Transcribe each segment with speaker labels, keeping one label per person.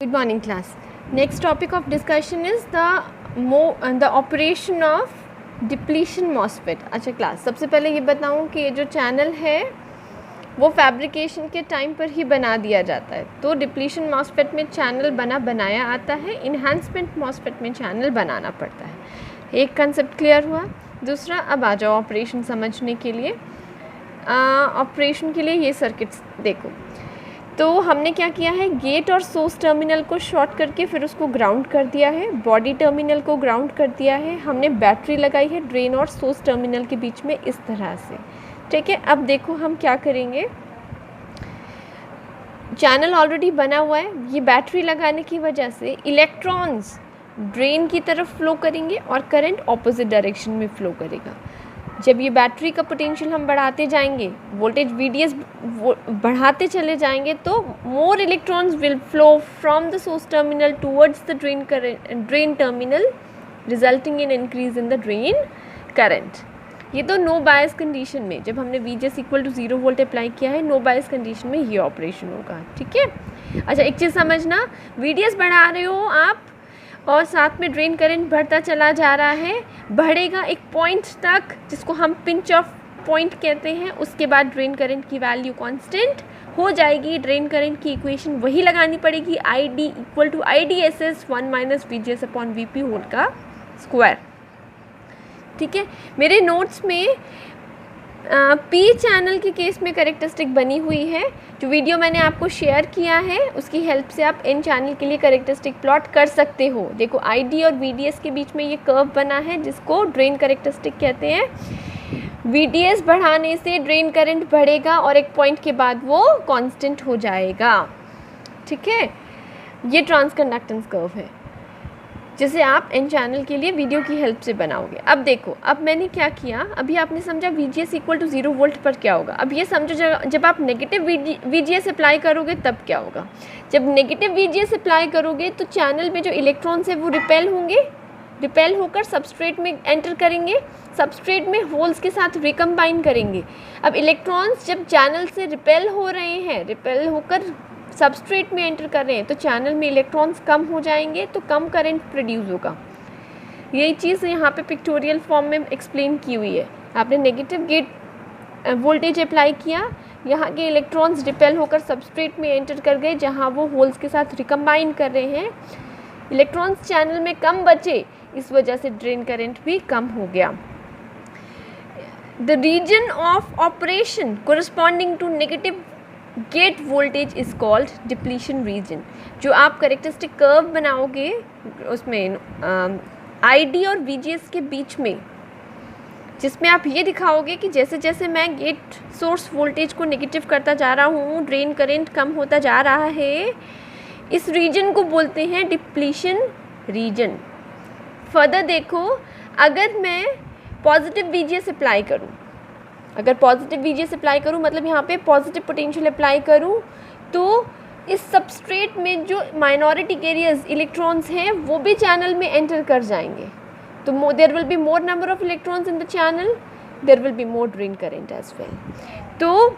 Speaker 1: Good morning class. Next topic of discussion is the operation of depletion MOSFET. अच्छा class, सबसे पहले ये बताऊँ कि ये जो चैनल है वो फैब्रिकेशन के टाइम पर ही बना दिया जाता है। तो डिप्लीशन MOSFET में चैनल बनाया आता है, इन्हांसमेंट MOSFET में चैनल बनाना पड़ता है। एक कंसेप्ट क्लियर हुआ। दूसरा, अब आ जाओ ऑपरेशन समझने के लिए। ऑपरेशन के लिए ये सर्किट्स देखो। तो हमने क्या किया है, गेट और सोर्स टर्मिनल को शॉर्ट करके फिर उसको ग्राउंड कर दिया है, बॉडी टर्मिनल को ग्राउंड कर दिया है, हमने बैटरी लगाई है ड्रेन और सोर्स टर्मिनल के बीच में इस तरह से। ठीक है, अब देखो हम क्या करेंगे। चैनल ऑलरेडी बना हुआ है, ये बैटरी लगाने की वजह से इलेक्ट्रॉन्स ड्रेन की तरफ फ्लो करेंगे और करंट ऑपोजिट डायरेक्शन में फ्लो करेगा। जब ये बैटरी का पोटेंशियल हम बढ़ाते जाएंगे, वोल्टेज VDS बढ़ाते चले जाएंगे, तो more electrons will flow from the source terminal towards the drain terminal, resulting in increase in the drain current. ये तो नो बायस कंडीशन में, जब हमने VGS equal to 0 volt apply किया है, नो बायस कंडीशन में ये ऑपरेशन होगा। ठीक है, अच्छा एक चीज़ समझना, VDS बढ़ा रहे हो आप और साथ में ड्रेन करंट बढ़ता चला जा रहा है, बढ़ेगा एक पॉइंट तक जिसको हम पिंच ऑफ पॉइंट कहते हैं। उसके बाद ड्रेन करंट की वैल्यू कांस्टेंट हो जाएगी। ड्रेन करंट की इक्वेशन वही लगानी पड़ेगी, ID equal to IDSS 1 minus VGS upon VP whole का स्क्वायर। ठीक है, मेरे नोट्स में P चैनल के केस में कैरेक्टरिस्टिक बनी हुई है। जो वीडियो मैंने आपको शेयर किया है उसकी हेल्प से आप N चैनल के लिए कैरेक्टरिस्टिक प्लॉट कर सकते हो। देखो ID और VDS के बीच में ये कर्व बना है जिसको ड्रेन कैरेक्टरिस्टिक कहते हैं। VDS बढ़ाने से ड्रेन करंट बढ़ेगा और एक पॉइंट के बाद वो कांस्टेंट हो जाएगा। ठीक है, ये ट्रांसकंडक्टेंस कर्व है जिसे आप N चैनल के लिए वीडियो की हेल्प से बनाओगे। अब देखो, अब मैंने क्या किया, अभी आपने समझा VGS इक्वल टू 0 वोल्ट पर क्या होगा। अब ये समझो जब आप नेगेटिव VGS अप्लाई करोगे तब क्या होगा। जब नेगेटिव VGS अप्लाई करोगे तो चैनल में जो इलेक्ट्रॉन्स है वो रिपेल होंगे, रिपेल होकर सबस्ट्रेट में एंटर करेंगे, सबस्ट्रेट में होल्स के साथ रिकम्बाइन करेंगे। अब इलेक्ट्रॉन्स जब चैनल से रिपेल हो रहे हैं, रिपेल होकर सबस्ट्रेट में एंटर कर रहे हैं, तो चैनल में इलेक्ट्रॉन्स कम हो जाएंगे, तो कम करंट प्रोड्यूस होगा। यही चीज़ यहाँ पे पिक्टोरियल फॉर्म में एक्सप्लेन की हुई है। आपने नेगेटिव गेट वोल्टेज अप्लाई किया, यहाँ के इलेक्ट्रॉन्स रिपेल होकर सबस्ट्रेट में एंटर कर गए जहाँ वो होल्स के साथ रिकम्बाइन कर रहे हैं। इलेक्ट्रॉन्स चैनल में कम बचे, इस वजह से ड्रेन करंट भी कम हो गया। The region of operation corresponding to negative gate voltage is called depletion region. जो आप कैरेक्टरिस्टिक कर्व बनाओगे उसमें ID और VGS के बीच में, जिसमें आप ये दिखाओगे कि जैसे जैसे मैं गेट सोर्स वोल्टेज को नेगेटिव करता जा रहा हूँ, ड्रेन करंट कम होता जा रहा है, इस रीजन को बोलते हैं डिप्लीशन रीजन। फर्दर देखो, अगर मैं पॉजिटिव VGS अप्लाई करूँ, अगर पॉजिटिव VGS अप्लाई करूँ मतलब यहाँ पे पॉजिटिव पोटेंशियल अप्लाई करूँ, तो इस सबस्ट्रेट में जो माइनॉरिटी कैरियर्स इलेक्ट्रॉन्स हैं वो भी चैनल में एंटर कर जाएंगे। तो there will be more number of electrons in the channel, there will be more drain current as well. तो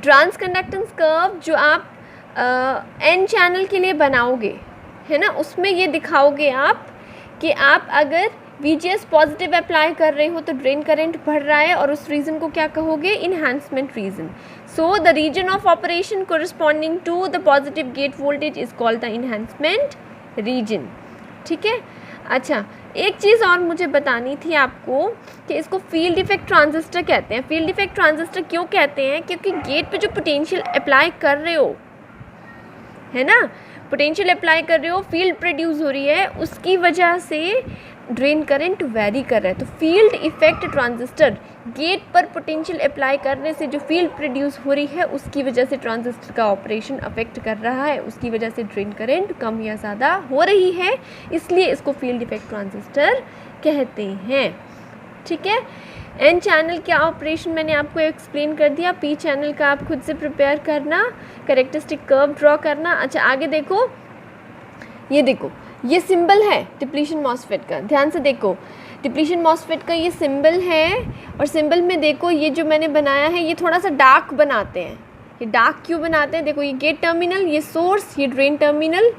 Speaker 1: ट्रांसकंडक्टेंस कर्व जो आप N चैनल के लिए बनाओगे, है ना, उसमें ये दिखाओगे आप कि आप अगर VGS पॉजिटिव अप्लाई कर रहे हो तो ड्रेन करंट बढ़ रहा है, और उस रीजन को क्या कहोगे, enhancement region. So the region of operation corresponding to the positive gate voltage is called the enhancement region. ठीक है, अच्छा एक चीज़ और मुझे बतानी थी आपको कि इसको फील्ड इफेक्ट ट्रांजिस्टर कहते हैं। फील्ड इफेक्ट ट्रांजिस्टर क्यों कहते हैं, क्योंकि गेट पे जो पोटेंशियल अप्लाई कर रहे हो, है ना, पोटेंशियल अप्लाई कर रहे हो, फील्ड प्रोड्यूस हो रही है, उसकी वजह से ड्रेन करंट वेरी कर रहा है। तो फील्ड इफेक्ट ट्रांजिस्टर, गेट पर पोटेंशियल अप्लाई करने से जो फील्ड प्रोड्यूस हो रही है उसकी वजह से ट्रांजिस्टर का ऑपरेशन अफेक्ट कर रहा है, उसकी वजह से ड्रेन करंट कम या ज़्यादा हो रही है, इसलिए इसको फील्ड इफेक्ट ट्रांजिस्टर कहते हैं। ठीक है, N चैनल का ऑपरेशन मैंने आपको एक्सप्लेन कर दिया। P चैनल का आप खुद से प्रिपेयर करना, कैरेक्टरिस्टिक कर्व ड्रॉ करना। अच्छा आगे देखो, ये देखो, ये सिंबल है डिप्लीशन MOSFET का, ध्यान से देखो, डिप्लीशन MOSFET का ये सिंबल है, और सिंबल में देखो ये जो मैंने बनाया है ये थोड़ा सा डार्क बनाते हैं, ये डार्क क्यों बनाते हैं? देखो ये गेट टर्मिनल, ये सोर्स, ये drain terminal,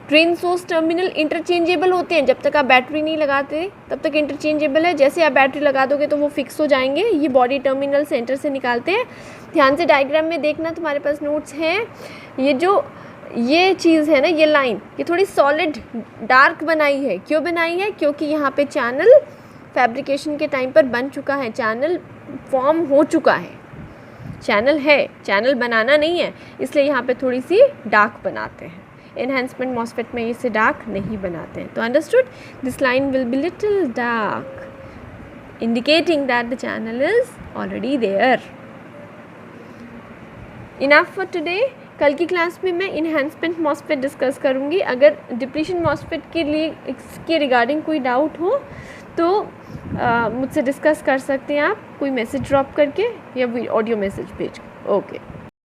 Speaker 1: drain source terminal interchangeable होते हैं। जब तक आप बैटरी नहीं लगाते तब तक इंटरचेंजेबल है, जैसे आप बैटरी लगा दोगे तो वो फिक्स हो जाएंगे। ये बॉडी टर्मिनल सेंटर से निकालते हैं। ध्यान से डायग्राम में देखना, तुम्हारे पास नोट्स हैं। ये चीज़ है ना, ये लाइन, ये थोड़ी सॉलिड डार्क बनाई है। क्यों बनाई है? क्योंकि यहाँ पे चैनल फैब्रिकेशन के टाइम पर बन चुका है, चैनल फॉर्म हो चुका है, चैनल है, चैनल बनाना नहीं है, इसलिए यहाँ पे थोड़ी सी डार्क बनाते हैं। एनहांसमेंट मॉसफेट में इसे डार्क नहीं बनाते हैं। तो understood, this line will be little dark indicating that the channel is already there. Enough for today. कल की क्लास में मैं इनहांसमेंट मॉसफेट डिस्कस करूँगी। अगर डिप्लीशन मॉसफेट के लिए इसके रिगार्डिंग कोई डाउट हो तो मुझसे डिस्कस कर सकते हैं आप, कोई मैसेज ड्रॉप करके या ऑडियो मैसेज भेज। ओके।